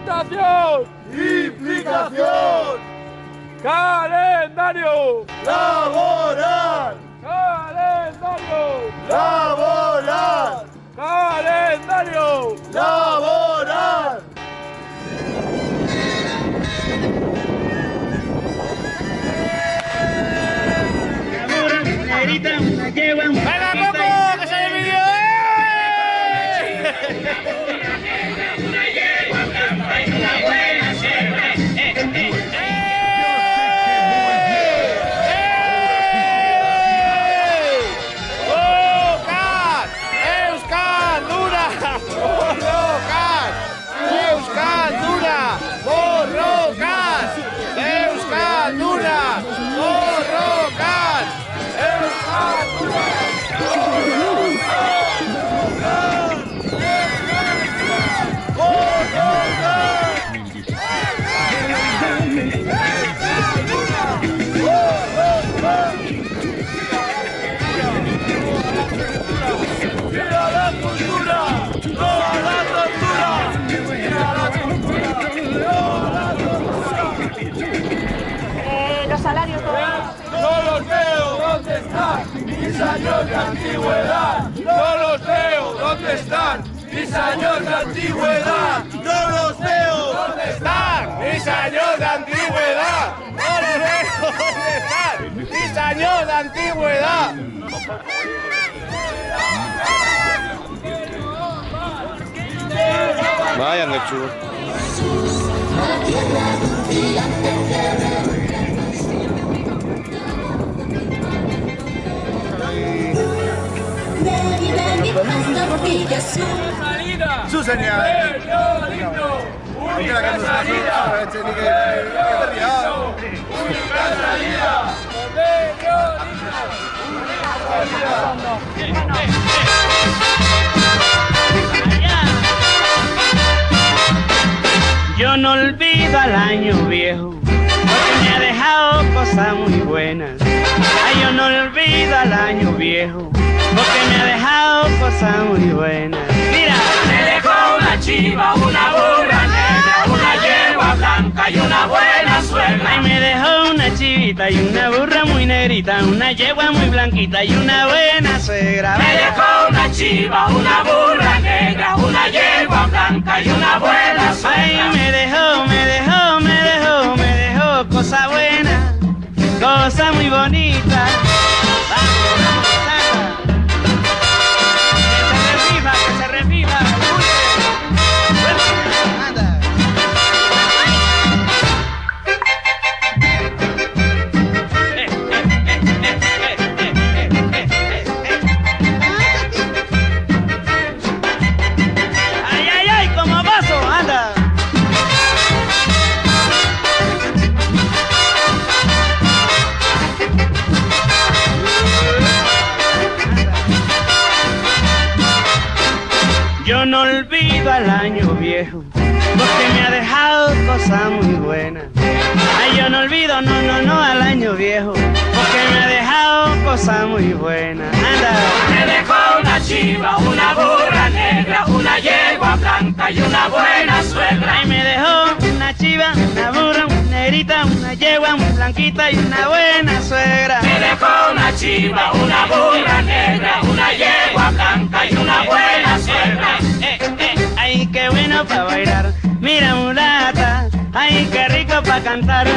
Votación. Implicación. Calendario. Laboral. Calendario. Laboral. Calendario. Laboral. ¡Venga, Coco! ¡Que sale el vídeo! Los salarios No los veo, ¿dónde están? Mis años de antigüedad. No los veo, ¿dónde están? Mis años de antigüedad. No los veo. ¿Dónde están? Mis años de antigüedad. No los veo, ¿dónde están? Mis años de antigüedad. Vayan de chulo. Su señal. Única salida. Única salida. Yo no olvido al año viejo, porque me ha dejado cosas muy buenas. Ay, yo no olvido al año viejo, porque me ha dejado cosas muy buenas. Mira, me dejó una chiva, una burra negra, una yegua blanca y una buena suegra. Ay, me dejó una chivita y una burra muy negrita, una yegua muy blanquita y una buena suegra. Me dejó una chiva, una burra negra, una yegua blanca y una buena suegra. Ay, me dejó cosa buena, cosa muy bonita. Vamos, vamos, saca. Que se reviva, anda. Ay, ay, ay, como vaso, anda. Yo no olvido al año viejo, porque me ha dejado cosas muy buenas. Ay, yo no olvido, no al año viejo, porque me ha dejado cosas muy buenas. Anda. Me dejó una chiva, una burra negra, una yegua blanca y una buena suegra. Ay, me dejó una chiva, una burra, una negrita, una yegua muy blanquita y una buena suegra. Me dejó una chiva, una burra negra, una yegua blanca y una buena suegra. Ay, qué bueno pa' bailar, mira mulata, ay, qué rico pa' cantar.